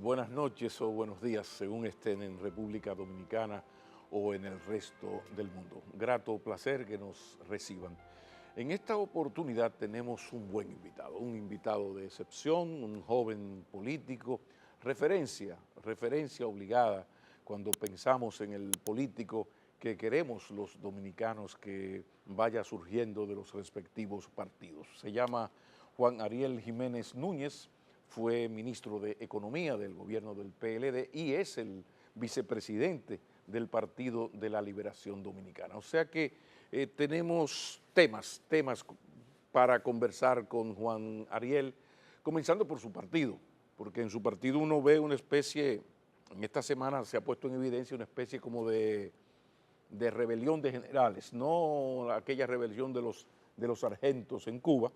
buenas noches o buenos días, según estén en República Dominicana o en el resto del mundo. Grato placer que nos reciban. En esta oportunidad tenemos un buen invitado, un invitado de excepción, un joven político, referencia obligada cuando pensamos en el político que queremos los dominicanos que vaya surgiendo de los respectivos partidos. Se llama Juan Ariel Jiménez Núñez, fue ministro de Economía del gobierno del PLD y es el vicepresidente del Partido de la Liberación Dominicana. O sea que tenemos temas para conversar con Juan Ariel, comenzando por su partido, porque en su partido uno ve una especie, en esta semana se ha puesto en evidencia una especie como de rebelión de generales, no aquella rebelión de los sargentos en Cuba,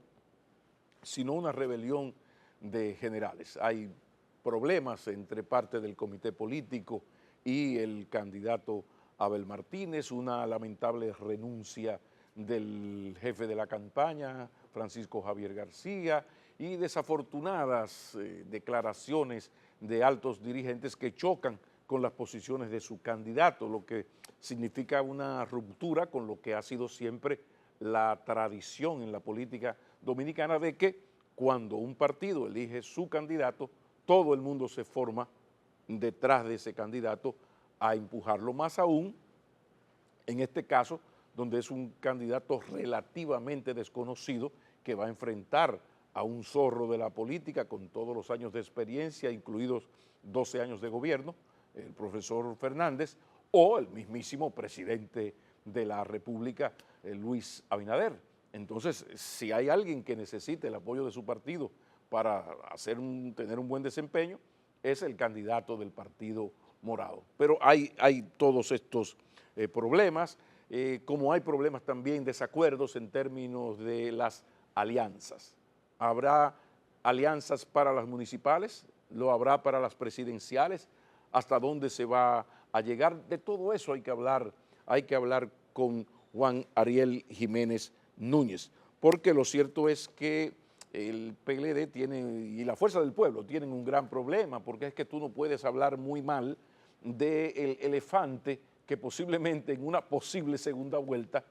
sino una rebelión de generales. Hay problemas entre parte del comité político y el candidato Abel Martínez, una lamentable renuncia del jefe de la campaña, Francisco Javier García, y desafortunadas declaraciones de altos dirigentes que chocan con las posiciones de su candidato, lo que significa una ruptura con lo que ha sido siempre la tradición en la política dominicana de que cuando un partido elige su candidato, todo el mundo se forma detrás de ese candidato a empujarlo, más aún en este caso donde es un candidato relativamente desconocido que va a enfrentar a un zorro de la política con todos los años de experiencia, incluidos 12 años de gobierno, el profesor Fernández, o el mismísimo presidente de la República, Luis Abinader. Entonces, si hay alguien que necesite el apoyo de su partido para tener un buen desempeño, es el candidato del Partido Morado. Pero hay todos estos problemas, como hay problemas también, desacuerdos en términos de las alianzas. ¿Habrá alianzas para las municipales? ¿Lo habrá para las presidenciales? ¿Hasta dónde se va a llegar? De todo eso hay que hablar con Juan Ariel Jiménez Núñez, porque lo cierto es que el PLD y la Fuerza del Pueblo tienen un gran problema, porque es que tú no puedes hablar muy mal del elefante que posiblemente en una posible segunda vuelta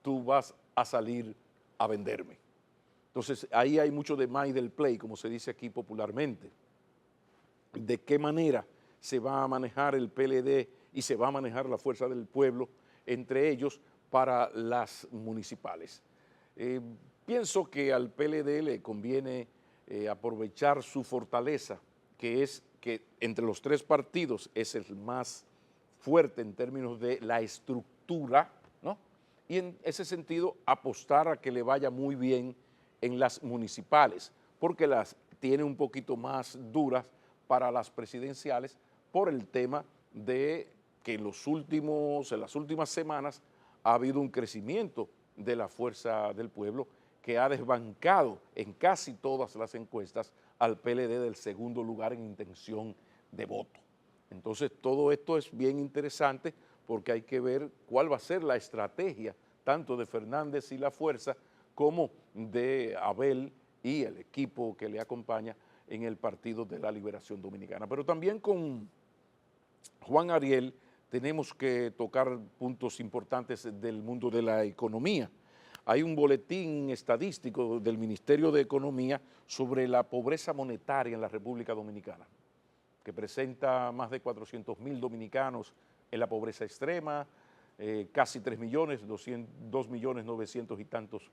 tú vas a salir a venderme. Entonces ahí hay mucho de mind del play, como se dice aquí popularmente. ¿De qué manera se va a manejar el PLD y se va a manejar la Fuerza del Pueblo entre ellos para las municipales? Pienso que al PLD le conviene aprovechar su fortaleza, que es que entre los tres partidos es el más fuerte en términos de la estructura, ¿no? Y en ese sentido apostar a que le vaya muy bien en las municipales, porque las tiene un poquito más duras para las presidenciales por el tema de que en las últimas semanas ha habido un crecimiento de la Fuerza del Pueblo que ha desbancado en casi todas las encuestas al PLD del segundo lugar en intención de voto. Entonces todo esto es bien interesante porque hay que ver cuál va a ser la estrategia tanto de Fernández y la Fuerza como de Abel y el equipo que le acompaña en el Partido de la Liberación Dominicana. Pero también con Juan Ariel tenemos que tocar puntos importantes del mundo de la economía. Hay un boletín estadístico del Ministerio de Economía sobre la pobreza monetaria en la República Dominicana, que presenta más de 400.000 dominicanos en la pobreza extrema, casi 3 millones, 2 millones 900 y tantos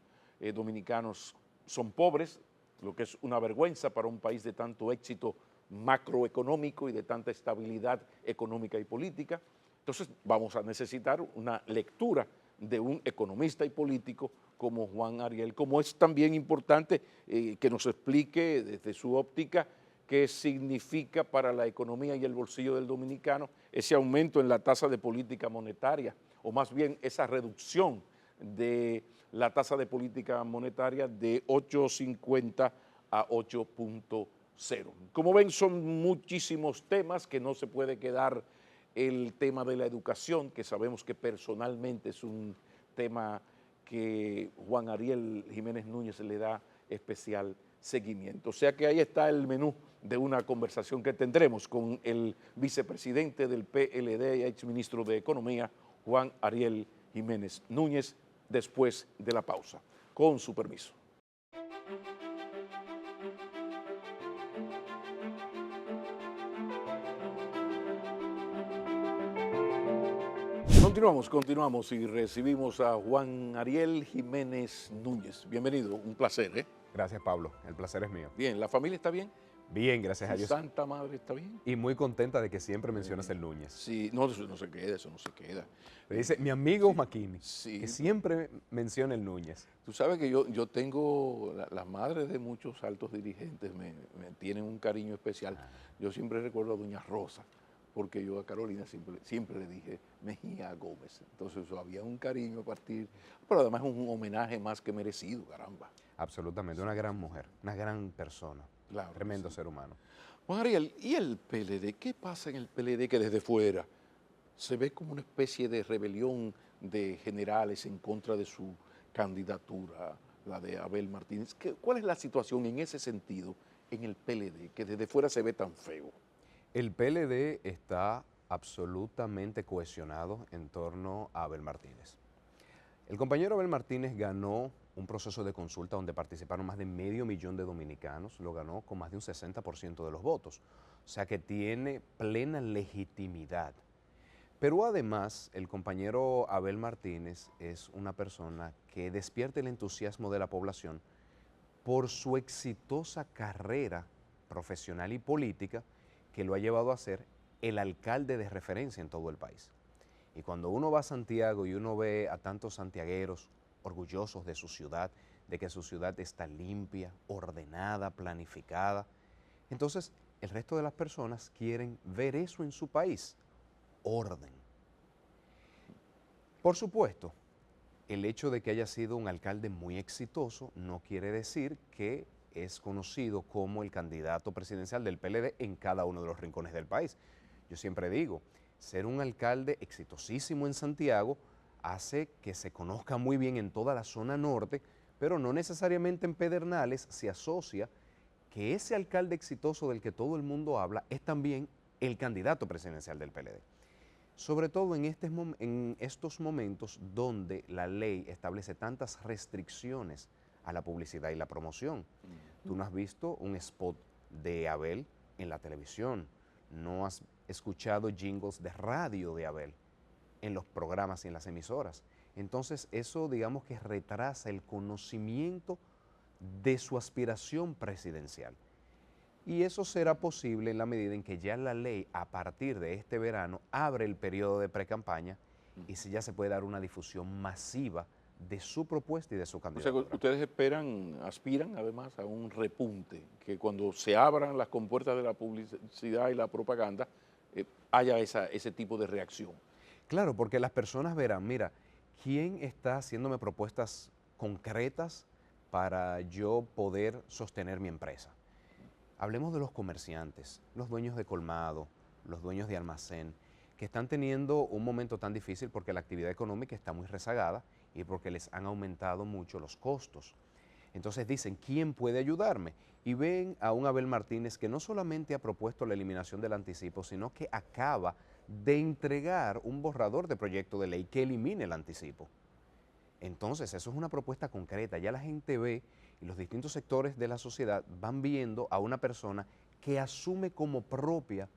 dominicanos son pobres, lo que es una vergüenza para un país de tanto éxito macroeconómico y de tanta estabilidad económica y política. Entonces vamos a necesitar una lectura de un economista y político como Juan Ariel, como es también importante que nos explique desde su óptica qué significa para la economía y el bolsillo del dominicano ese aumento en la tasa de política monetaria, o más bien esa reducción de la tasa de política monetaria de 8.50 a 8.0. Como ven, son muchísimos temas que no se puede quedar el tema de la educación, que sabemos que personalmente es un tema que Juan Ariel Jiménez Núñez le da especial seguimiento. O sea que ahí está el menú de una conversación que tendremos con el vicepresidente del PLD y exministro de Economía, Juan Ariel Jiménez Núñez, después de la pausa. Con su permiso. Continuamos y recibimos a Juan Ariel Jiménez Núñez. Bienvenido, un placer, ¿eh? Gracias, Pablo. El placer es mío. Bien, ¿la familia está bien? Bien, gracias a ¿Su Dios. Santa Madre está bien? Y muy contenta de que siempre mencionas el Núñez. Sí, no, eso no se queda, eso no se queda. Le dice mi amigo Sí, McKinney, sí. que siempre menciona el Núñez. Tú sabes que yo tengo, las madres de muchos altos dirigentes me tienen un cariño especial. Yo siempre recuerdo a Doña Rosa, porque yo a Carolina siempre le dije Mejía Gómez. Entonces había un cariño a partir, pero además un homenaje más que merecido, caramba. Absolutamente, una gran mujer, una gran persona, Claro, tremendo sí. ser humano. Juan Ariel, ¿y el PLD? ¿Qué pasa en el PLD que desde fuera se ve como una especie de rebelión de generales en contra de su candidatura, la de Abel Martínez? ¿Cuál es la situación en ese sentido en el PLD, que desde fuera se ve tan feo? El PLD está absolutamente cohesionado en torno a Abel Martínez. El compañero Abel Martínez ganó un proceso de consulta donde participaron más de 500.000 de dominicanos, lo ganó con más de un 60% de los votos, o sea que tiene plena legitimidad. Pero además, el compañero Abel Martínez es una persona que despierta el entusiasmo de la población por su exitosa carrera profesional y política que lo ha llevado a ser el alcalde de referencia en todo el país. Y cuando uno va a Santiago y uno ve a tantos santiagueros orgullosos de su ciudad, de que su ciudad está limpia, ordenada, planificada, entonces el resto de las personas quieren ver eso en su país, orden. Por supuesto, el hecho de que haya sido un alcalde muy exitoso no quiere decir que es conocido como el candidato presidencial del PLD en cada uno de los rincones del país. Yo siempre digo, ser un alcalde exitosísimo en Santiago hace que se conozca muy bien en toda la zona norte, pero no necesariamente en Pedernales se asocia que ese alcalde exitoso del que todo el mundo habla es también el candidato presidencial del PLD. Sobre todo en estos momentos donde la ley establece tantas restricciones a la publicidad y la promoción. Tú no has visto un spot de Abel en la televisión, no has escuchado jingles de radio de Abel en los programas y en las emisoras. Entonces eso digamos que retrasa el conocimiento de su aspiración presidencial. Y eso será posible en la medida en que ya la ley, a partir de este verano, abre el periodo de precampaña y si ya se puede dar una difusión masiva de su propuesta y de su O sea, candidatura. que ustedes aspiran además a un repunte, que cuando se abran las compuertas de la publicidad y la propaganda, haya ese tipo de reacción. Claro, porque las personas verán, mira, ¿quién está haciéndome propuestas concretas para yo poder sostener mi empresa? Hablemos de los comerciantes, los dueños de colmado, los dueños de almacén, que están teniendo un momento tan difícil porque la actividad económica está muy rezagada y porque les han aumentado mucho los costos. Entonces dicen, ¿quién puede ayudarme? Y ven a un Abel Martínez que no solamente ha propuesto la eliminación del anticipo, sino que acaba de entregar un borrador de proyecto de ley que elimine el anticipo. Entonces, eso es una propuesta concreta. Ya la gente ve y los distintos sectores de la sociedad van viendo a una persona que asume como propia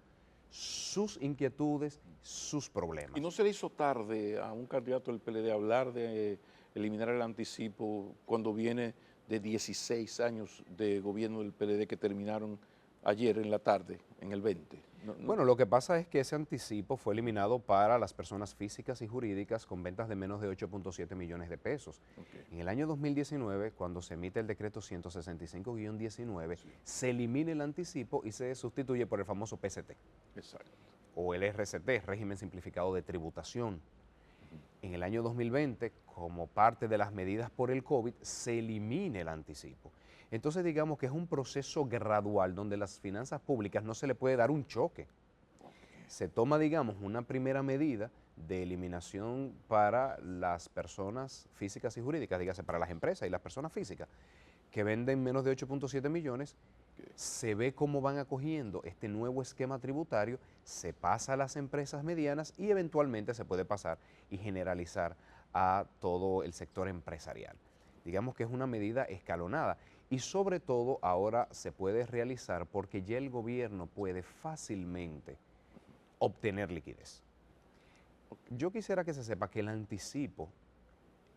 sus inquietudes, sus problemas. ¿Y no se le hizo tarde a un candidato del PLD hablar de eliminar el anticipo cuando viene de 16 años de gobierno del PLD que terminaron ayer en la tarde, en el 20? Bueno, lo que pasa es que ese anticipo fue eliminado para las personas físicas y jurídicas con ventas de menos de 8.7 millones de pesos. Okay. En el año 2019, cuando se emite el decreto 165-19, sí, se elimina el anticipo y se sustituye por el famoso PCT. Exacto. O el RCT, Régimen Simplificado de Tributación. En el año 2020, como parte de las medidas por el COVID, se elimina el anticipo. Entonces digamos que es un proceso gradual donde las finanzas públicas no se le puede dar un choque. Se toma, digamos, una primera medida de eliminación para las personas físicas y jurídicas, dígase para las empresas y las personas físicas, que venden menos de 8.7 millones, se ve cómo van acogiendo este nuevo esquema tributario, se pasa a las empresas medianas y eventualmente se puede pasar y generalizar a todo el sector empresarial. Digamos que es una medida escalonada y sobre todo ahora se puede realizar porque ya el gobierno puede fácilmente obtener liquidez. Yo quisiera que se sepa que el anticipo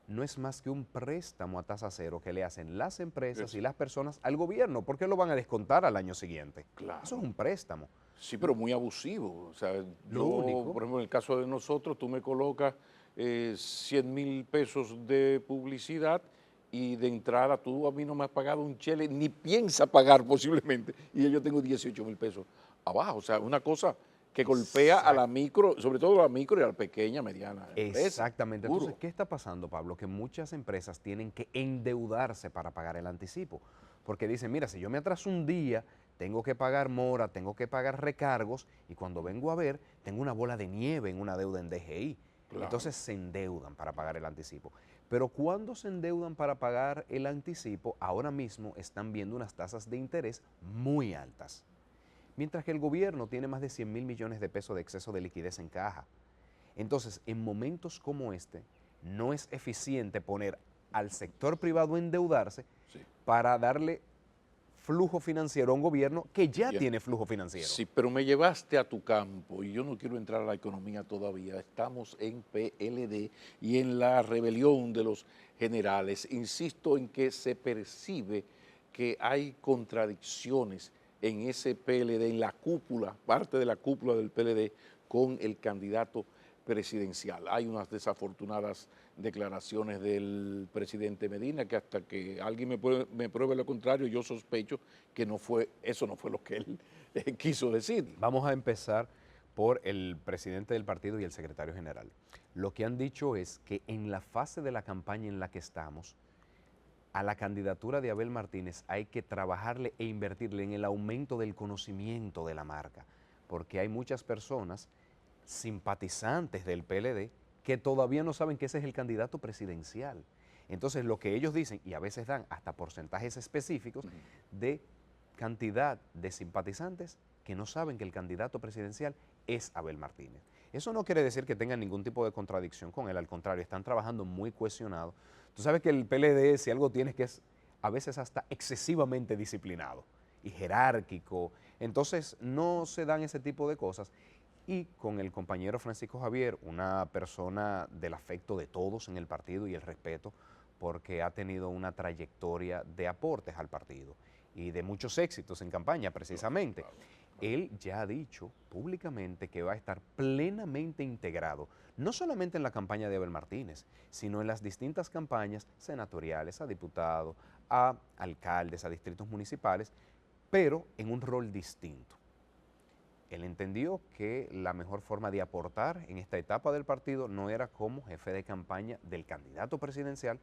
no es más que un préstamo a tasa cero que le hacen las empresas y las personas al gobierno, porque lo van a descontar al año siguiente. Claro. Eso es un préstamo. Sí, pero muy abusivo. O sea, Lo único, por ejemplo, en el caso de nosotros, tú me colocas 100,000 pesos de publicidad y de entrada tú a mí no me has pagado un chele, ni piensa pagar posiblemente, y yo tengo 18,000 pesos abajo. O sea, una cosa que golpea a la micro, sobre todo a la micro y a la pequeña, mediana empresa. exactamente. Duro. Entonces, ¿qué está pasando, Pablo? Que muchas empresas tienen que endeudarse para pagar el anticipo, porque dicen, mira, si yo me atraso un día, tengo que pagar mora, tengo que pagar recargos, y cuando vengo a ver, tengo una bola de nieve en una deuda en DGI. Claro. Entonces se endeudan para pagar el anticipo. Pero cuando se endeudan para pagar el anticipo, ahora mismo están viendo unas tasas de interés muy altas. Mientras que el gobierno tiene más de 100,000 millones de pesos de exceso de liquidez en caja. Entonces, en momentos como este, no es eficiente poner al sector privado a endeudarse para darle flujo financiero a un gobierno que ya tiene flujo financiero. Sí, pero me llevaste a tu campo y yo no quiero entrar a la economía todavía. Estamos en PLD y en la rebelión de los generales. Insisto en que se percibe que hay contradicciones en ese PLD, en la cúpula, parte de la cúpula del PLD con el candidato presidencial. Hay unas desafortunadas declaraciones del presidente Medina que hasta que alguien me pruebe lo contrario, yo sospecho que eso no fue lo que él quiso decir. Vamos a empezar por el presidente del partido y el secretario general. Lo que han dicho es que en la fase de la campaña en la que estamos, a la candidatura de Abel Martínez hay que trabajarle e invertirle en el aumento del conocimiento de la marca, porque hay muchas personas simpatizantes del PLD que todavía no saben que ese es el candidato presidencial. Entonces lo que ellos dicen, y a veces dan hasta porcentajes específicos de cantidad de simpatizantes que no saben que el candidato presidencial es Abel Martínez. Eso no quiere decir que tengan ningún tipo de contradicción con él, al contrario, están trabajando muy cohesionados. Tú sabes que el PLD, si algo tiene, que es a veces hasta excesivamente disciplinado y jerárquico, entonces no se dan ese tipo de cosas. Y con el compañero Francisco Javier, una persona del afecto de todos en el partido y el respeto, porque ha tenido una trayectoria de aportes al partido y de muchos éxitos en campaña precisamente. Él ya ha dicho públicamente que va a estar plenamente integrado, no solamente en la campaña de Abel Martínez, sino en las distintas campañas senatoriales, a diputados, a alcaldes, a distritos municipales, pero en un rol distinto. Él entendió que la mejor forma de aportar en esta etapa del partido no era como jefe de campaña del candidato presidencial,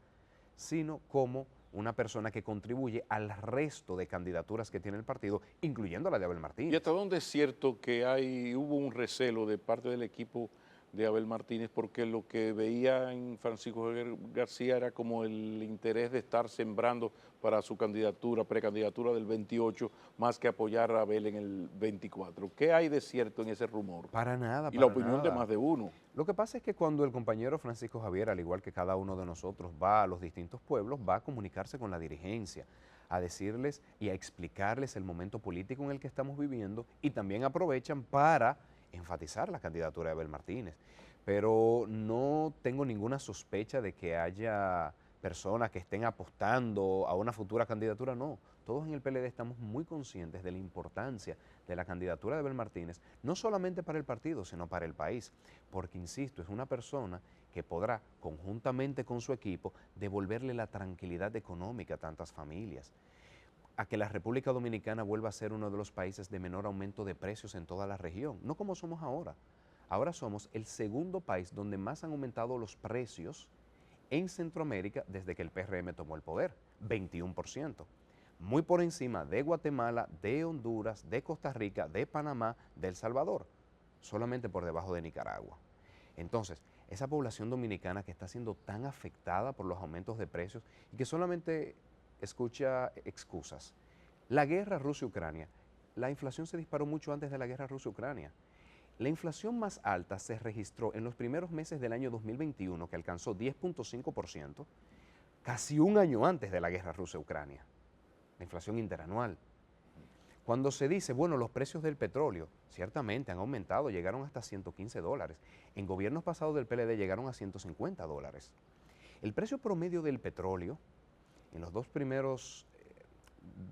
sino como una persona que contribuye al resto de candidaturas que tiene el partido, incluyendo la de Abel Martínez. ¿Y hasta dónde es cierto que hubo un recelo de parte del equipo de Abel Martínez porque lo que veía en Francisco Javier García era como el interés de estar sembrando para su candidatura, precandidatura del 28, más que apoyar a Abel en el 24? ¿Qué hay de cierto en ese rumor? Para nada, Y la opinión de más de uno. Lo que pasa es que cuando el compañero Francisco Javier, al igual que cada uno de nosotros, va a los distintos pueblos, va a comunicarse con la dirigencia, a decirles y a explicarles el momento político en el que estamos viviendo, y también aprovechan para enfatizar la candidatura de Abel Martínez. Pero no tengo ninguna sospecha de que haya personas que estén apostando a una futura candidatura, no. Todos en el PLD estamos muy conscientes de la importancia de la candidatura de Abel Martínez, no solamente para el partido, sino para el país, porque, insisto, es una persona que podrá, conjuntamente con su equipo, devolverle la tranquilidad económica a tantas familias, a que la República Dominicana vuelva a ser uno de los países de menor aumento de precios en toda la región, no como somos ahora. Ahora somos el segundo país donde más han aumentado los precios en Centroamérica desde que el PRM tomó el poder, 21%. Muy por encima de Guatemala, de Honduras, de Costa Rica, de Panamá, de El Salvador, solamente por debajo de Nicaragua. Entonces, esa población dominicana que está siendo tan afectada por los aumentos de precios y que solamente escucha excusas. La guerra Rusia-Ucrania, la inflación se disparó mucho antes de la guerra Rusia-Ucrania. La inflación más alta se registró en los primeros meses del año 2021, que alcanzó 10.5%, casi un año antes de la guerra Rusia-Ucrania. La inflación interanual. Cuando se dice, bueno, los precios del petróleo, ciertamente han aumentado, llegaron hasta $115. En gobiernos pasados del PLD llegaron a $150. El precio promedio del petróleo en los dos primeros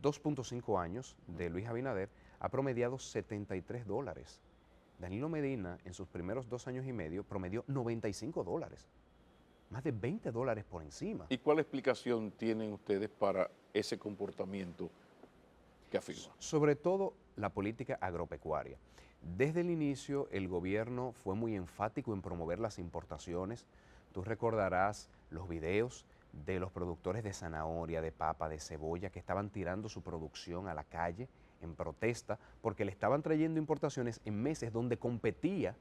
2.5 años de Luis Abinader ha promediado $73. Danilo Medina en sus primeros 2 años y medio promedió $95. Más de $20 por encima. ¿Y cuál explicación tienen ustedes para ese comportamiento que afirma? Sobre todo la política agropecuaria. Desde el inicio el gobierno fue muy enfático en promover las importaciones. Tú recordarás los videos de los productores de zanahoria, de papa, de cebolla que estaban tirando su producción a la calle en protesta porque le estaban trayendo importaciones en meses donde competía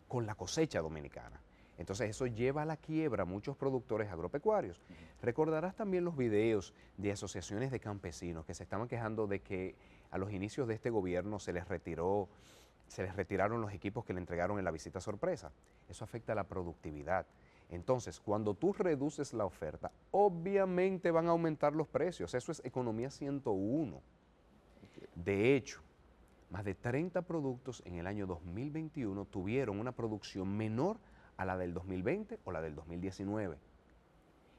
con la cosecha dominicana. Entonces eso lleva a la quiebra a muchos productores agropecuarios. Recordarás también los videos de asociaciones de campesinos que se estaban quejando de que a los inicios de este gobierno se les retiraron los equipos que le entregaron en la visita sorpresa. Eso afecta a la productividad. Entonces, cuando tú reduces la oferta, obviamente van a aumentar los precios. Eso es economía 101. De hecho, más de 30 productos en el año 2021 tuvieron una producción menor a la del 2020 o la del 2019.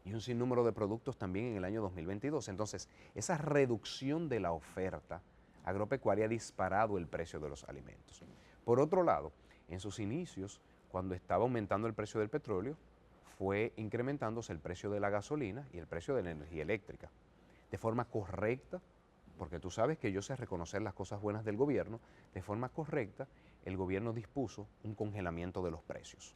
Y un sinnúmero de productos también en el año 2022. Entonces, esa reducción de la oferta agropecuaria ha disparado el precio de los alimentos. Por otro lado, en sus inicios, cuando estaba aumentando el precio del petróleo, fue incrementándose el precio de la gasolina y el precio de la energía eléctrica. De forma correcta, porque tú sabes que yo sé reconocer las cosas buenas del gobierno, de forma correcta, el gobierno dispuso un congelamiento de los precios.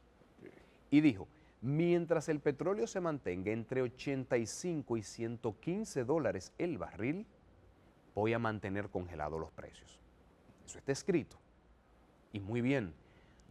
Y dijo, mientras el petróleo se mantenga entre 85 y $115 el barril, voy a mantener congelados los precios. Eso está escrito. Y muy bien,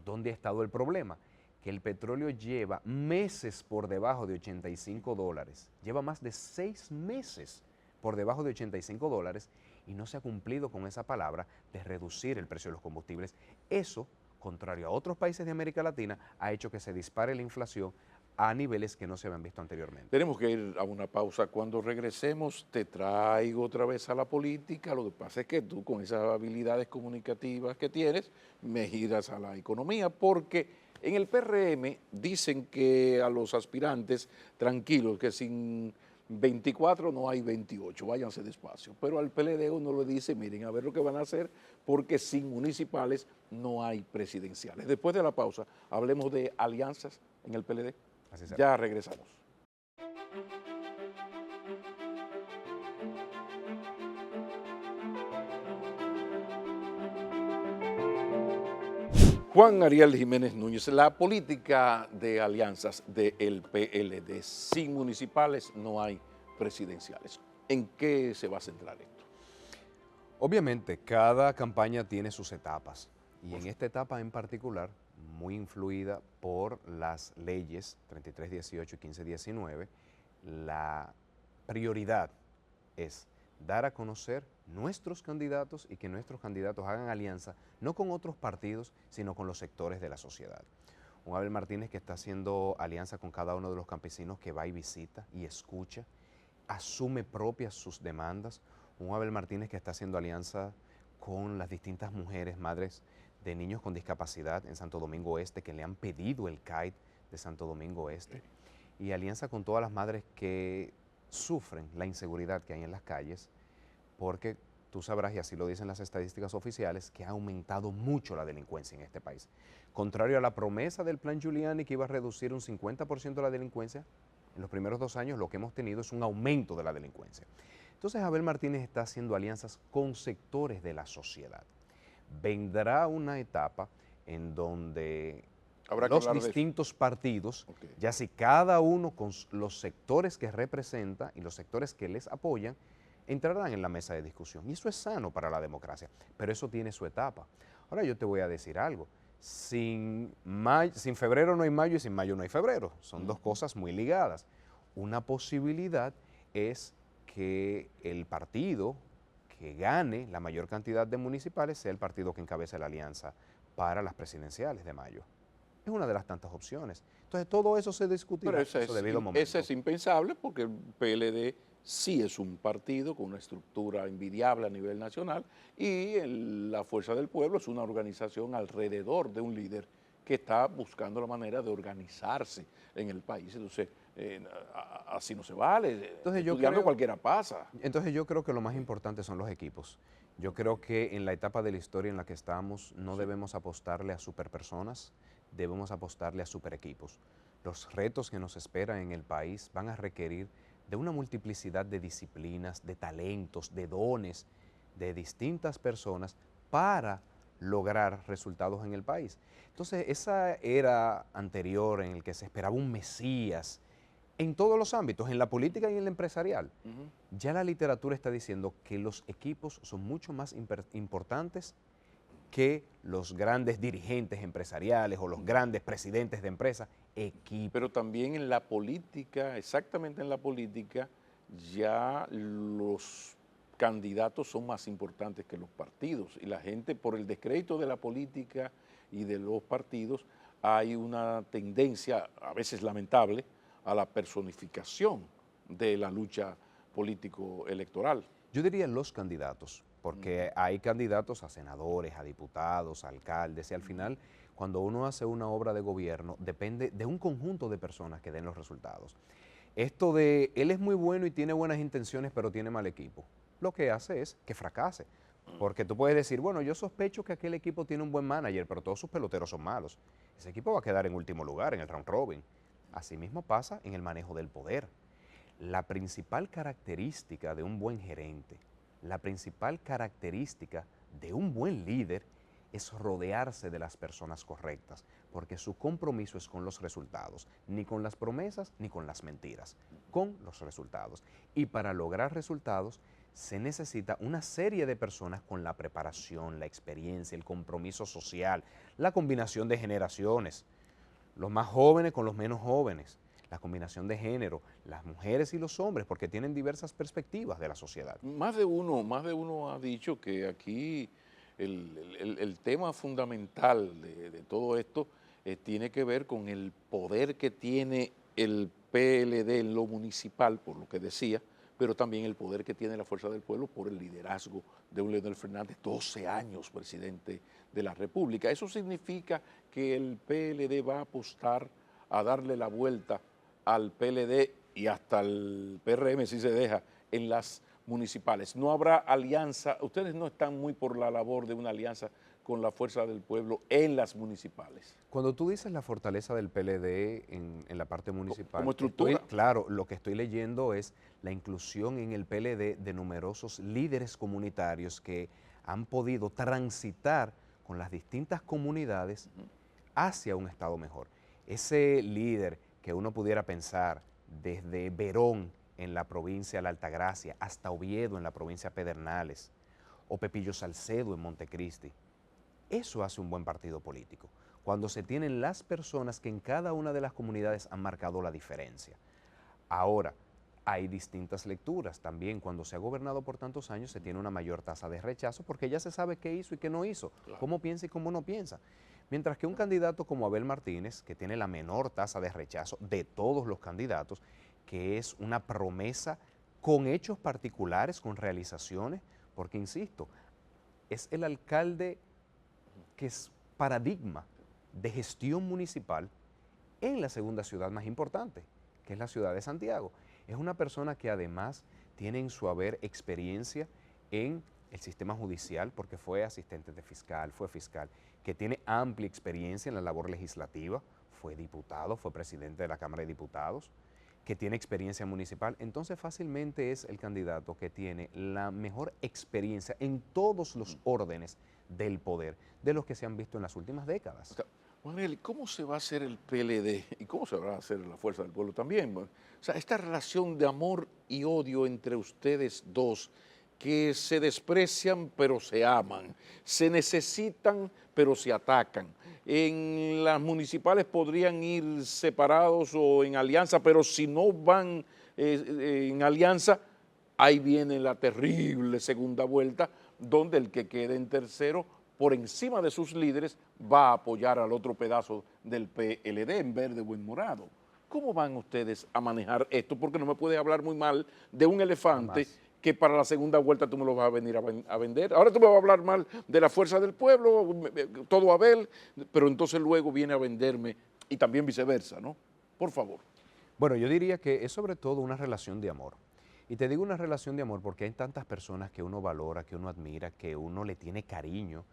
¿dónde ha estado el problema? Que el petróleo lleva meses por debajo de $85, lleva más de 6 meses por debajo de $85 y no se ha cumplido con esa palabra de reducir el precio de los combustibles. Eso, contrario a otros países de América Latina, ha hecho que se dispare la inflación a niveles que no se habían visto anteriormente. Tenemos que ir a una pausa. Cuando regresemos te traigo otra vez a la política. Lo que pasa es que tú con esas habilidades comunicativas que tienes me giras a la economía porque en el PRM dicen que a los aspirantes tranquilos que sin 24 no hay 28, váyanse despacio. Pero al PLD uno le dice, miren, a ver lo que van a hacer, porque sin municipales no hay presidenciales. Después de la pausa, hablemos de alianzas en el PLD. Así será. Ya regresamos. Juan Ariel Jiménez Núñez, la política de alianzas del PLD, sin municipales no hay presidenciales. ¿En qué se va a centrar esto? Obviamente, cada campaña tiene sus etapas y en esta etapa en particular, muy influida por las leyes 3318 y 1519, la prioridad es dar a conocer nuestros candidatos y que nuestros candidatos hagan alianza no con otros partidos, sino con los sectores de la sociedad. Un Abel Martínez que está haciendo alianza con cada uno de los campesinos que va y visita y escucha, asume propias sus demandas. Un Abel Martínez que está haciendo alianza con las distintas mujeres, madres de niños con discapacidad en Santo Domingo Este, que le han pedido el CAID de Santo Domingo Este, y alianza con todas las madres que sufren la inseguridad que hay en las calles, porque tú sabrás, y así lo dicen las estadísticas oficiales, que ha aumentado mucho la delincuencia en este país. Contrario a la promesa del plan Giuliani que iba a reducir un 50% la delincuencia, en los primeros 2 años lo que hemos tenido es un aumento de la delincuencia. Entonces Abel Martínez está haciendo alianzas con sectores de la sociedad. Vendrá una etapa en donde los distintos partidos, ya si cada uno con los sectores que representa y los sectores que les apoyan, entrarán en la mesa de discusión. Y eso es sano para la democracia, pero eso tiene su etapa. Ahora yo te voy a decir algo, sin febrero no hay mayo y sin mayo no hay febrero, son dos cosas muy ligadas. Una posibilidad es que el partido que gane la mayor cantidad de municipales sea el partido que encabece la alianza para las presidenciales de mayo. Es una de las tantas opciones. Entonces, todo eso se discutirá Pero en su debido momento. ese es impensable porque el PLD sí es un partido con una estructura envidiable a nivel nacional y la Fuerza del Pueblo es una organización alrededor de un líder que está buscando la manera de organizarse en el país. Entonces, así no se vale. Entonces, Estudiando cualquiera pasa. Entonces yo creo que lo más importante son los equipos. Yo creo que en la etapa de la historia en la que estamos no debemos apostarle a superpersonas, debemos apostarle a super equipos. Los retos que nos esperan en el país van a requerir de una multiplicidad de disciplinas, de talentos, de dones de distintas personas para lograr resultados en el país. Entonces, esa era anterior en el que se esperaba un mesías en todos los ámbitos, en la política y en la empresarial, ya la literatura está diciendo que los equipos son mucho más importantes que los grandes dirigentes empresariales o los grandes presidentes de empresas. Pero también en la política, exactamente en la política, ya los candidatos son más importantes que los partidos y la gente, por el descrédito de la política y de los partidos, hay una tendencia, a veces lamentable, a la personificación de la lucha político-electoral. Yo diría los candidatos, porque hay candidatos a senadores, a diputados, a alcaldes, y al final, cuando uno hace una obra de gobierno, depende de un conjunto de personas que den los resultados. Esto de, él es muy bueno y tiene buenas intenciones, pero tiene mal equipo, lo que hace es que fracase. Porque tú puedes decir, bueno, yo sospecho que aquel equipo tiene un buen manager, pero todos sus peloteros son malos. Ese equipo va a quedar en último lugar en el round robin. Asimismo pasa en el manejo del poder. La principal característica de un buen gerente, la principal característica de un buen líder es rodearse de las personas correctas, porque su compromiso es con los resultados, ni con las promesas ni con las mentiras, con los resultados. Y para lograr resultados se necesita una serie de personas con la preparación, la experiencia, el compromiso social, la combinación de generaciones, los más jóvenes con los menos jóvenes, la combinación de género, las mujeres y los hombres, porque tienen diversas perspectivas de la sociedad. Más de uno ha dicho que aquí el tema fundamental de todo esto tiene que ver con el poder que tiene el PLD en lo municipal, por lo que decía, pero también el poder que tiene la Fuerza del Pueblo por el liderazgo de un Leonel Fernández, 12 años presidente de la República. Eso significa que el PLD va a apostar a darle la vuelta al PLD y hasta el PRM, si se deja, en las municipales. No habrá alianza, ustedes no están muy por la labor de una alianza con la Fuerza del Pueblo en las municipales. Cuando tú dices la fortaleza del PLD en la parte municipal, como estructura. Claro, lo que estoy leyendo es la inclusión en el PLD de numerosos líderes comunitarios que han podido transitar con las distintas comunidades hacia un estado mejor. Ese líder que uno pudiera pensar desde Verón en la provincia de la Altagracia hasta Oviedo en la provincia de Pedernales o Pepillo Salcedo en Montecristi, eso hace un buen partido político, cuando se tienen las personas que en cada una de las comunidades han marcado la diferencia. Ahora, hay distintas lecturas también. Cuando se ha gobernado por tantos años se tiene una mayor tasa de rechazo porque ya se sabe qué hizo y qué no hizo, Claro. cómo piensa y cómo no piensa. Mientras que un candidato como Abel Martínez, que tiene la menor tasa de rechazo de todos los candidatos, que es una promesa con hechos particulares, con realizaciones, porque insisto, es el alcalde que es paradigma de gestión municipal en la segunda ciudad más importante, que es la ciudad de Santiago. Es una persona que además tiene en su haber experiencia en el sistema judicial, porque fue asistente de fiscal, fue fiscal, que tiene amplia experiencia en la labor legislativa, fue diputado, fue presidente de la Cámara de Diputados, que tiene experiencia municipal. Entonces fácilmente es el candidato que tiene la mejor experiencia en todos los órdenes del poder, de los que se han visto en las últimas décadas. O sea, Juan Miguel, ¿cómo se va a hacer el PLD y cómo se va a hacer la Fuerza del Pueblo también? O sea, esta relación de amor y odio entre ustedes dos, que se desprecian pero se aman, se necesitan pero se atacan. En las municipales podrían ir separados o en alianza, pero si no van en alianza, ahí viene la terrible segunda vuelta, donde el que quede en tercero, por encima de sus líderes, va a apoyar al otro pedazo del PLD en verde o en morado. ¿Cómo van ustedes a manejar esto? Porque no me puedes hablar muy mal de un elefante Jamás. que para la segunda vuelta tú me lo vas a venir a vender. Ahora tú me vas a hablar mal de la fuerza del pueblo, todo Abel, pero entonces luego viene a venderme y también viceversa, ¿no? Por favor. Bueno, yo diría que es sobre todo una relación de amor. Y te digo una relación de amor porque hay tantas personas que uno valora, que uno admira, que uno le tiene cariño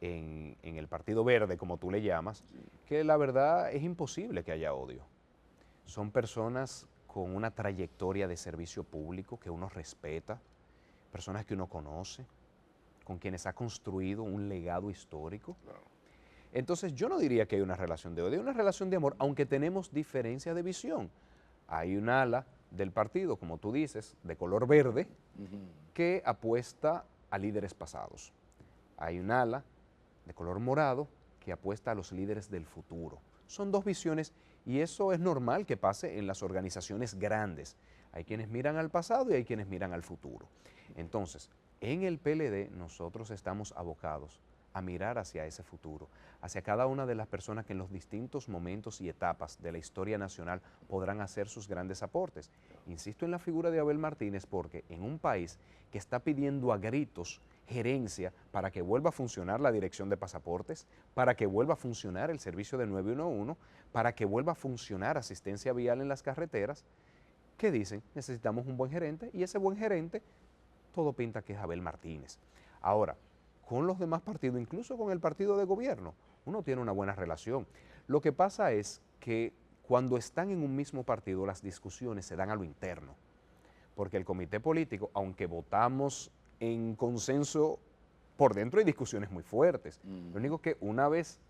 en el Partido Verde, como tú le llamas, que la verdad es imposible que haya odio. Son personas con una trayectoria de servicio público que uno respeta, personas que uno conoce, con quienes ha construido un legado histórico. Entonces yo no diría que hay una relación de odio, hay una relación de amor, aunque tenemos diferencias de visión. Hay un ala del partido, como tú dices, de color verde, que apuesta a líderes pasados. Hay un ala de color morado que apuesta a los líderes del futuro. Son dos visiones y eso es normal que pase en las organizaciones grandes. Hay quienes miran al pasado y hay quienes miran al futuro. Entonces, en el PLD nosotros estamos abocados a mirar hacia ese futuro, hacia cada una de las personas que en los distintos momentos y etapas de la historia nacional podrán hacer sus grandes aportes. Insisto en la figura de Abel Martínez porque en un país que está pidiendo a gritos gerencia para que vuelva a funcionar la dirección de pasaportes, para que vuelva a funcionar el servicio de 911, para que vuelva a funcionar asistencia vial en las carreteras, ¿qué dicen? Necesitamos un buen gerente y ese buen gerente todo pinta que es Abel Martínez. Ahora, con los demás partidos, incluso con el partido de gobierno, uno tiene una buena relación. Lo que pasa es que cuando están en un mismo partido, las discusiones se dan a lo interno, porque el comité político, aunque votamos en consenso, por dentro hay discusiones muy fuertes. Lo único que una vez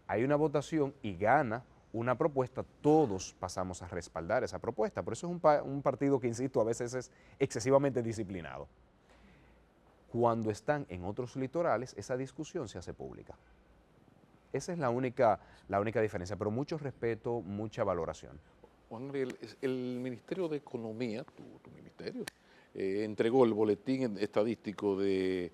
hay una votación y gana una propuesta, todos pasamos a respaldar esa propuesta. Por eso es un partido que, insisto, a veces es excesivamente disciplinado. Cuando están en otros litorales, esa discusión se hace pública. Esa es la única diferencia, pero mucho respeto, mucha valoración. Juan Gabriel, el Ministerio de Economía, tu ministerio, entregó el boletín estadístico de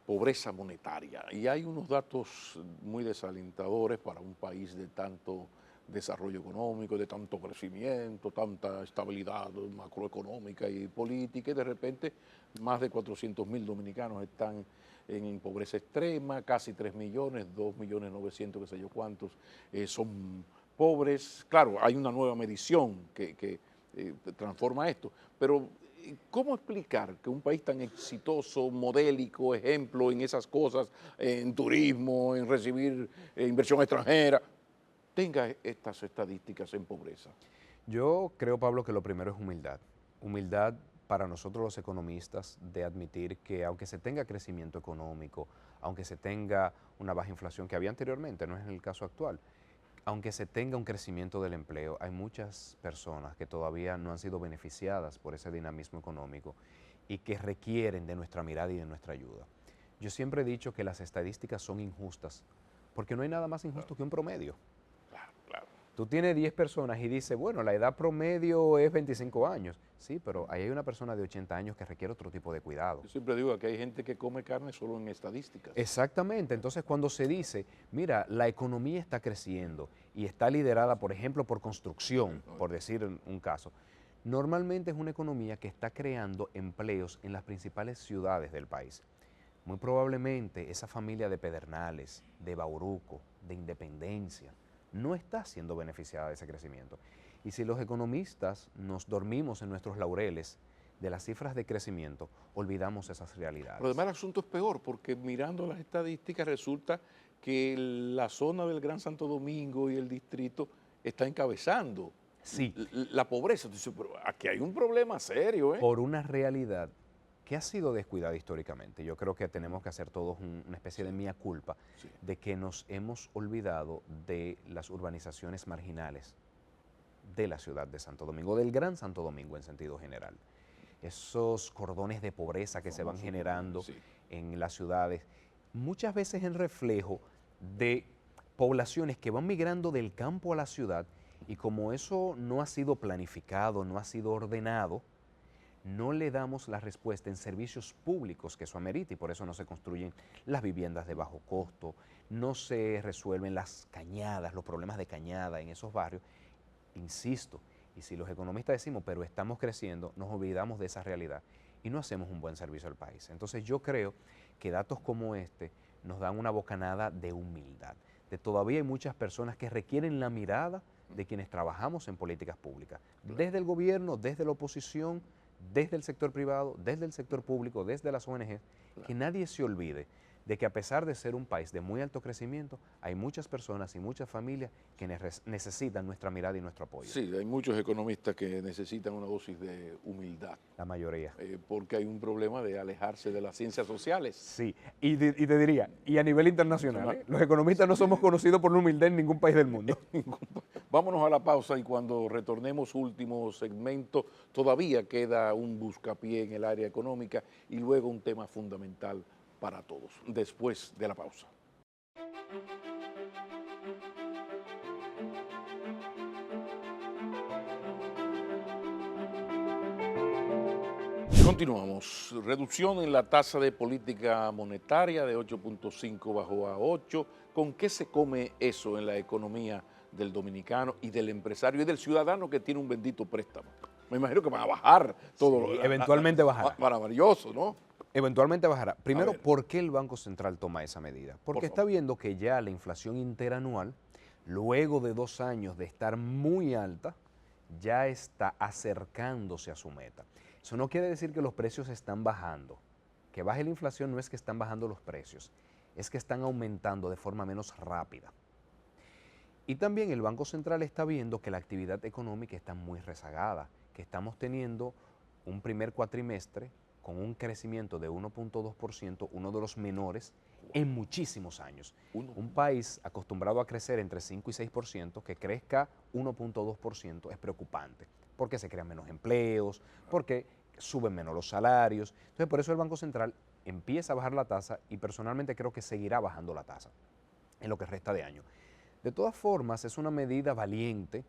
pobreza monetaria y hay unos datos muy desalentadores para un país de tanto desarrollo económico, de tanto crecimiento, tanta estabilidad macroeconómica y política, y de repente más de 400.000 dominicanos están en pobreza extrema, casi 3 millones, 2.900.000, qué sé yo cuántos, son pobres. Claro, hay una nueva medición que transforma esto, pero ¿cómo explicar que un país tan exitoso, modélico, ejemplo en esas cosas, en turismo, en recibir inversión extranjera, tenga estas estadísticas en pobreza? Yo creo, Pablo, que lo primero es humildad. Humildad para nosotros los economistas de admitir que aunque se tenga crecimiento económico, aunque se tenga una baja inflación que había anteriormente, no es el caso actual, aunque se tenga un crecimiento del empleo, hay muchas personas que todavía no han sido beneficiadas por ese dinamismo económico y que requieren de nuestra mirada y de nuestra ayuda. Yo siempre he dicho que las estadísticas son injustas, porque no hay nada más injusto que un promedio. Claro, claro. Tú tienes 10 personas y dices, bueno, la edad promedio es 25 años. Sí, pero ahí hay una persona de 80 años que requiere otro tipo de cuidado. Yo siempre digo que hay gente que come carne solo en estadísticas. Exactamente, entonces cuando se dice, mira, la economía está creciendo y está liderada, por ejemplo, por construcción, por decir un caso, normalmente es una economía que está creando empleos en las principales ciudades del país. Muy probablemente esa familia de Pedernales, de Bauruco, de Independencia, no está siendo beneficiada de ese crecimiento. Y si los economistas nos dormimos en nuestros laureles de las cifras de crecimiento, olvidamos esas realidades. Pero además el asunto es peor, porque mirando las estadísticas resulta que la zona del Gran Santo Domingo y el distrito está encabezando Sí, la pobreza. Entonces, pero aquí hay un problema serio, ¿eh? por una realidad que ha sido descuidada históricamente. Yo creo que tenemos que hacer todos una especie de mea culpa Sí. de que nos hemos olvidado de las urbanizaciones marginales de la ciudad de Santo Domingo, del Gran Santo Domingo en sentido general. Esos cordones de pobreza que se van generando Sí. en las ciudades, muchas veces en reflejo de poblaciones que van migrando del campo a la ciudad y como eso no ha sido planificado, no ha sido ordenado, no le damos la respuesta en servicios públicos que eso amerita, y por eso no se construyen las viviendas de bajo costo, no se resuelven las cañadas, los problemas de cañada en esos barrios. Insisto, y si los economistas decimos, pero estamos creciendo, nos olvidamos de esa realidad y no hacemos un buen servicio al país. Entonces yo creo que datos como este nos dan una bocanada de humildad, de todavía hay muchas personas que requieren la mirada de quienes trabajamos en políticas públicas, desde el gobierno, desde la oposición, desde el sector privado, desde el sector público, desde las ONG, que nadie se olvide de que a pesar de ser un país de muy alto crecimiento, hay muchas personas y muchas familias que necesitan nuestra mirada y nuestro apoyo. Sí, hay muchos economistas que necesitan una dosis de humildad. La mayoría. Porque hay un problema de alejarse de las ciencias sociales. Sí, y te diría, y a nivel internacional, los economistas no somos conocidos por la humildad en ningún país del mundo. Vámonos a la pausa y cuando retornemos último segmento, todavía queda un buscapié en el área económica y luego un tema fundamental para todos, después de la pausa. Continuamos. Reducción en la tasa de política monetaria de 8.5 bajó a 8. ¿Con qué se come eso en la economía del dominicano y del empresario y del ciudadano que tiene un bendito préstamo? Me imagino que van a bajar todo. Sí, eventualmente bajará. Maravilloso, ¿no? Eventualmente bajará. Primero, ¿por qué el Banco Central toma esa medida? Porque está viendo que ya la inflación interanual, luego de 2 años de estar muy alta, ya está acercándose a su meta. Eso no quiere decir que los precios están bajando. Que baje la inflación no es que están bajando los precios, es que están aumentando de forma menos rápida. Y también el Banco Central está viendo que la actividad económica está muy rezagada, que estamos teniendo un primer cuatrimestre con un crecimiento de 1.2%, uno de los menores en muchísimos años. Un país acostumbrado a crecer entre 5 y 6%, que crezca 1.2% es preocupante, porque se crean menos empleos, porque suben menos los salarios. Entonces, por eso el Banco Central empieza a bajar la tasa y personalmente creo que seguirá bajando la tasa en lo que resta de año. De todas formas, es una medida valiente,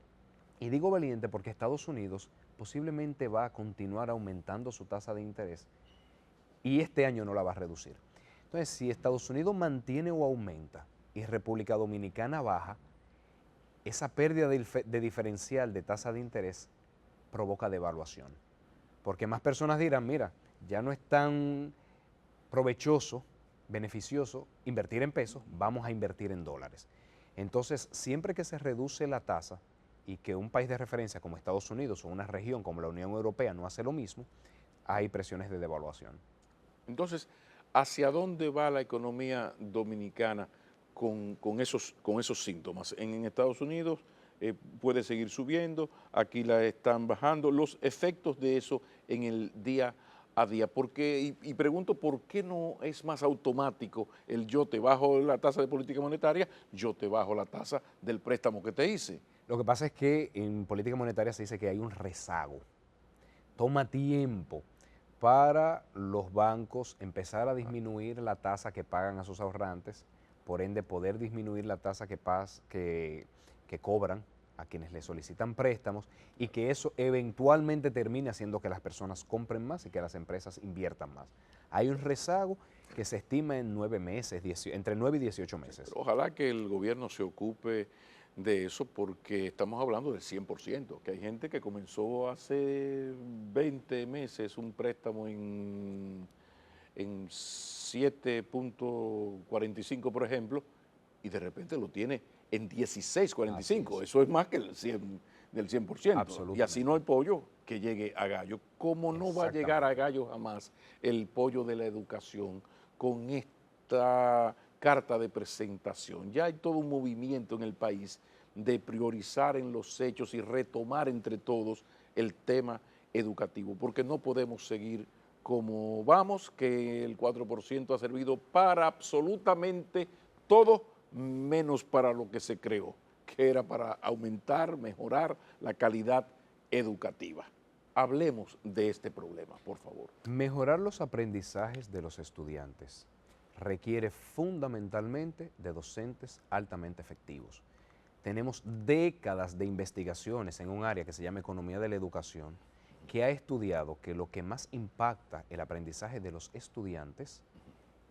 y digo valiente porque Estados Unidos posiblemente va a continuar aumentando su tasa de interés y este año no la va a reducir. Entonces, si Estados Unidos mantiene o aumenta y República Dominicana baja, esa pérdida de diferencial de tasa de interés provoca devaluación. Porque más personas dirán, mira, ya no es tan provechoso, beneficioso invertir en pesos, vamos a invertir en dólares. Entonces, siempre que se reduce la tasa y que un país de referencia como Estados Unidos o una región como la Unión Europea no hace lo mismo, hay presiones de devaluación. Entonces, ¿hacia dónde va la economía dominicana con esos síntomas? En Estados Unidos puede seguir subiendo, aquí la están bajando. Los efectos de eso en el día a día. Y pregunto, ¿por qué no es más automático el yo te bajo la tasa de política monetaria, yo te bajo la tasa del préstamo que te hice? Lo que pasa es que en política monetaria se dice que hay un rezago. Toma tiempo para los bancos empezar a disminuir la tasa que pagan a sus ahorrantes, por ende poder disminuir la tasa que cobran a quienes le solicitan préstamos y que eso eventualmente termine haciendo que las personas compren más y que las empresas inviertan más. Hay un rezago que se estima en 9 meses, entre 9 y 18 meses. Pero ojalá que el gobierno se ocupe de eso porque estamos hablando del 100%, que hay gente que comenzó hace 20 meses un préstamo en 7.45, por ejemplo, y de repente lo tiene en 16.45. Eso es más que del 100%. Y así no hay pollo que llegue a gallo. ¿Cómo no va a llegar a gallo jamás el pollo de la educación con esta carta de presentación? Ya hay todo un movimiento en el país de priorizar en los hechos y retomar entre todos el tema educativo, porque no podemos seguir como vamos, que el 4% ha servido para absolutamente todo, menos para lo que se creó, que era para aumentar, mejorar la calidad educativa. Hablemos de este problema, por favor. Mejorar los aprendizajes de los estudiantes requiere fundamentalmente de docentes altamente efectivos. Tenemos décadas de investigaciones en un área que se llama economía de la educación que ha estudiado que lo que más impacta el aprendizaje de los estudiantes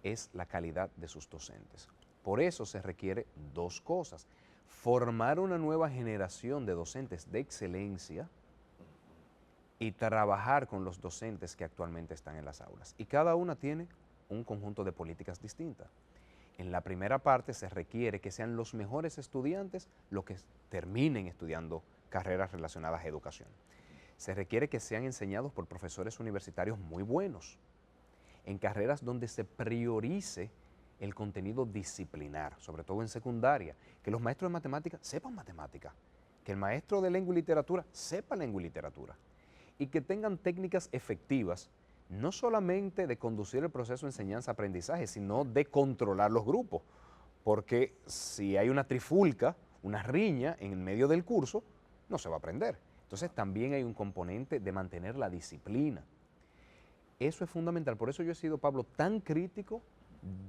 es la calidad de sus docentes. Por eso se requiere dos cosas: formar una nueva generación de docentes de excelencia y trabajar con los docentes que actualmente están en las aulas. Y cada una tiene un conjunto de políticas distintas. En la primera parte se requiere que sean los mejores estudiantes los que terminen estudiando carreras relacionadas a educación. Se requiere que sean enseñados por profesores universitarios muy buenos, en carreras donde se priorice el contenido disciplinar, sobre todo en secundaria, que los maestros de matemáticas sepan matemáticas, que el maestro de lengua y literatura sepa lengua y literatura, y que tengan técnicas efectivas, no solamente de conducir el proceso de enseñanza-aprendizaje, sino de controlar los grupos, porque si hay una trifulca, una riña en medio del curso, no se va a aprender. Entonces también hay un componente de mantener la disciplina. Eso es fundamental. Por eso yo he sido, Pablo, tan crítico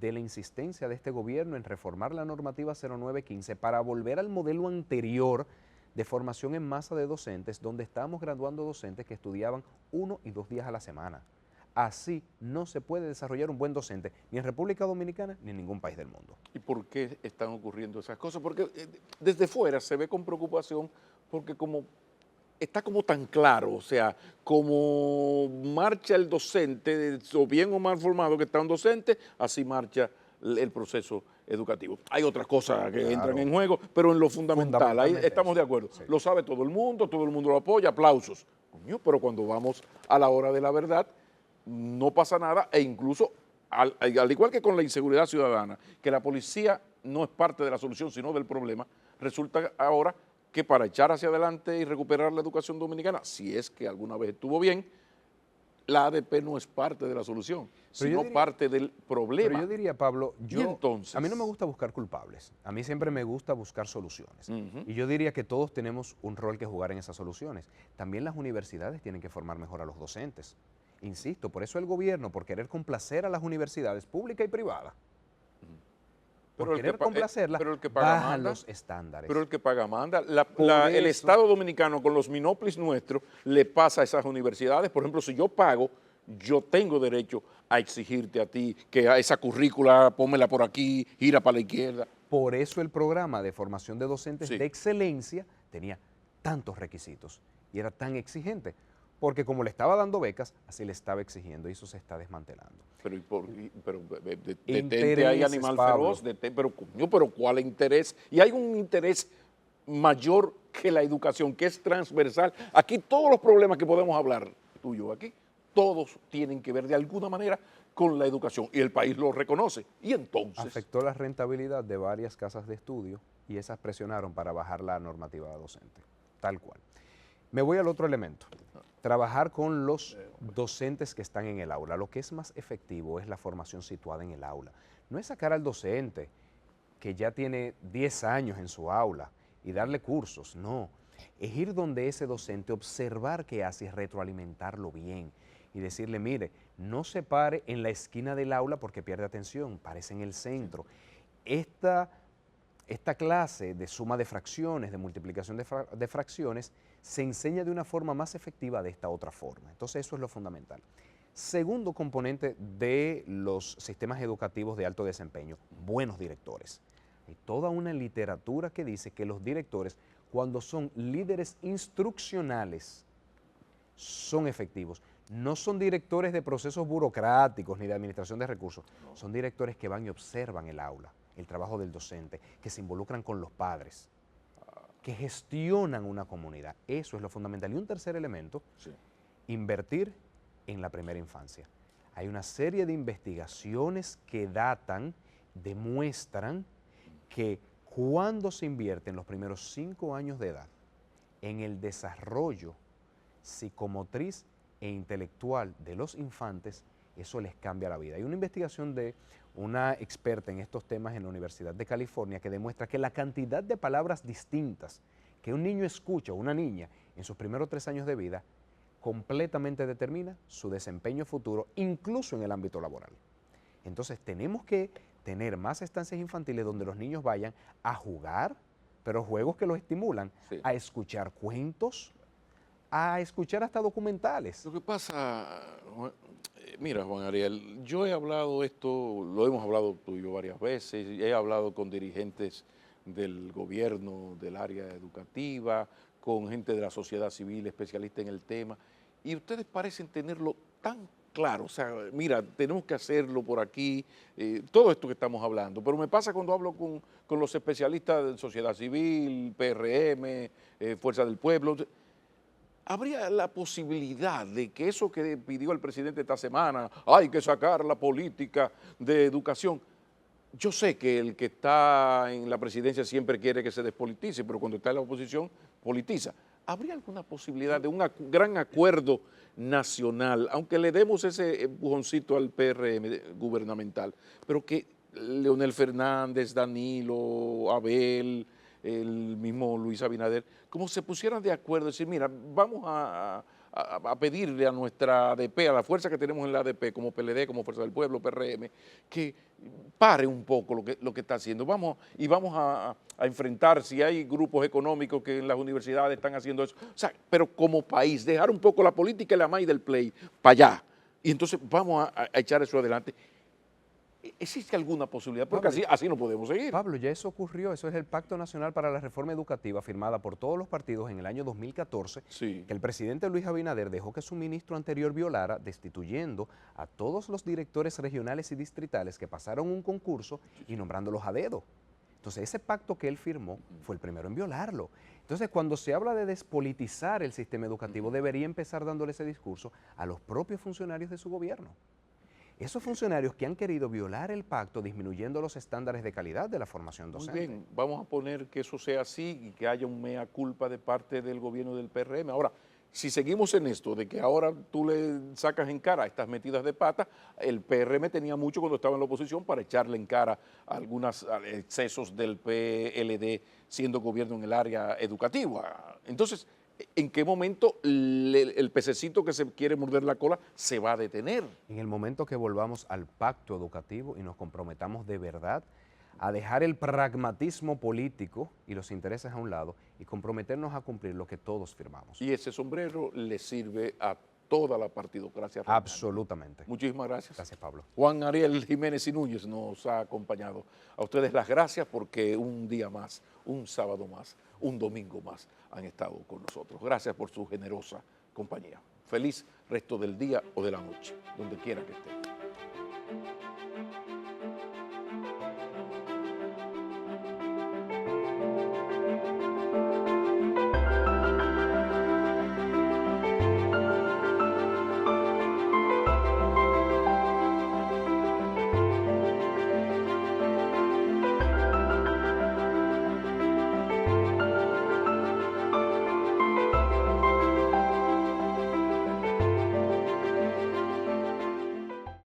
de la insistencia de este gobierno en reformar la normativa 0915 para volver al modelo anterior de formación en masa de docentes, donde estábamos graduando docentes que estudiaban 1 y 2 días a la semana. Así no se puede desarrollar un buen docente, ni en República Dominicana, ni en ningún país del mundo. ¿Y por qué están ocurriendo esas cosas? Porque desde fuera se ve con preocupación, porque está como tan claro, o sea, como marcha el docente, o bien o mal formado que está un docente, así marcha el proceso educativo. Hay otras cosas que entran en juego, pero en lo fundamental, ahí estamos de acuerdo. Sí. Lo sabe todo el mundo lo apoya, aplausos. Coño, pero cuando vamos a la hora de la verdad, no pasa nada, e incluso, al igual que con la inseguridad ciudadana, que la policía no es parte de la solución, sino del problema, resulta ahora que para echar hacia adelante y recuperar la educación dominicana, si es que alguna vez estuvo bien, la ADP no es parte de la solución, sino parte del problema. Pero yo diría, Pablo, entonces, a mí no me gusta buscar culpables, a mí siempre me gusta buscar soluciones. Y yo diría que todos tenemos un rol que jugar en esas soluciones. También las universidades tienen que formar mejor a los docentes. Insisto, por eso el gobierno, por querer complacer a las universidades públicas y privadas, por querer complacerlas, baja los estándares. Pero el que paga manda. El Estado Dominicano, con los minoplis nuestros, le pasa a esas universidades. Por ejemplo, si yo pago, yo tengo derecho a exigirte a ti que a esa currícula, pónmela por aquí, gira para la izquierda. Por eso el programa de formación de docentes de excelencia tenía tantos requisitos y era tan exigente, porque como le estaba dando becas, así le estaba exigiendo, y eso se está desmantelando. Pero detente ahí, animal feroz, pero ¿cuál interés? Y hay un interés mayor que la educación, que es transversal. Aquí todos los problemas que podemos hablar, tú y yo aquí, todos tienen que ver de alguna manera con la educación, y el país lo reconoce. Y entonces afectó la rentabilidad de varias casas de estudio, y esas presionaron para bajar la normativa docente, tal cual. Me voy al otro elemento. Trabajar con los docentes que están en el aula. Lo que es más efectivo es la formación situada en el aula. No es sacar al docente que ya tiene 10 años en su aula y darle cursos, no. Es ir donde ese docente, observar qué hace y retroalimentarlo bien y decirle, mire, no se pare en la esquina del aula porque pierde atención, párese en el centro. Esta clase de suma de fracciones, de multiplicación de fracciones, se enseña de una forma más efectiva de esta otra forma. Entonces eso es lo fundamental. Segundo componente de los sistemas educativos de alto desempeño, buenos directores. Hay toda una literatura que dice que los directores, cuando son líderes instruccionales, son efectivos. No son directores de procesos burocráticos ni de administración de recursos, son directores que van y observan el aula, el trabajo del docente, que se involucran con los padres, que gestionan una comunidad. Eso es lo fundamental. Y un tercer elemento, invertir en la primera infancia. Hay una serie de investigaciones que demuestran que cuando se invierte en los primeros 5 años de edad en el desarrollo psicomotriz e intelectual de los infantes, eso les cambia la vida. Hay una investigación de una experta en estos temas en la Universidad de California que demuestra que la cantidad de palabras distintas que un niño escucha o una niña en sus primeros 3 años de vida completamente determina su desempeño futuro, incluso en el ámbito laboral. Entonces tenemos que tener más estancias infantiles donde los niños vayan a jugar, pero juegos que los estimulan, a escuchar cuentos, a escuchar hasta documentales. Lo que pasa, mira, Juan Ariel, yo he hablado esto, lo hemos hablado tú y yo varias veces, he hablado con dirigentes del gobierno, del área educativa, con gente de la sociedad civil especialista en el tema, y ustedes parecen tenerlo tan claro, o sea, mira, tenemos que hacerlo por aquí, todo esto que estamos hablando, pero me pasa cuando hablo con los especialistas de sociedad civil, PRM, Fuerza del Pueblo. ¿Habría la posibilidad de que eso que pidió el presidente esta semana, hay que sacar la política de educación? Yo sé que el que está en la presidencia siempre quiere que se despolitice, pero cuando está en la oposición, politiza. ¿Habría alguna posibilidad de un gran acuerdo nacional, aunque le demos ese empujoncito al PRM gubernamental, pero que Leonel Fernández, Danilo, Abel, el mismo Luis Abinader, como se pusieran de acuerdo, decir, mira, vamos a pedirle a nuestra ADP, a la fuerza que tenemos en la ADP, como PLD, como Fuerza del Pueblo, PRM, que pare un poco lo que está haciendo. Vamos a enfrentar si hay grupos económicos que en las universidades están haciendo eso. O sea, pero como país, dejar un poco la política y la maíz del play para allá. Y entonces vamos a echar eso adelante. ¿Existe alguna posibilidad? Porque así no podemos seguir. Pablo, ya eso ocurrió, eso es el Pacto Nacional para la Reforma Educativa firmada por todos los partidos en el año 2014, Sí. que el presidente Luis Abinader dejó que su ministro anterior violara, destituyendo a todos los directores regionales y distritales que pasaron un concurso y nombrándolos a dedo. Entonces, ese pacto que él firmó fue el primero en violarlo. Entonces, cuando se habla de despolitizar el sistema educativo, debería empezar dándole ese discurso a los propios funcionarios de su gobierno. Esos funcionarios que han querido violar el pacto disminuyendo los estándares de calidad de la formación docente. Muy bien, vamos a poner que eso sea así y que haya un mea culpa de parte del gobierno del PRM. Ahora, si seguimos en esto, de que ahora tú le sacas en cara estas metidas de pata, el PRM tenía mucho cuando estaba en la oposición para echarle en cara algunos excesos del PLD siendo gobierno en el área educativa. Entonces, ¿en qué momento el pececito que se quiere morder la cola se va a detener? En el momento que volvamos al pacto educativo y nos comprometamos de verdad a dejar el pragmatismo político y los intereses a un lado y comprometernos a cumplir lo que todos firmamos. Y ese sombrero le sirve a toda la partidocracia regional. Absolutamente. Muchísimas gracias. Gracias, Pablo. Juan Ariel Jiménez y Núñez nos ha acompañado. A ustedes las gracias porque un día más, un sábado más, un domingo más han estado con nosotros. Gracias por su generosa compañía. Feliz resto del día o de la noche, donde quiera que estén.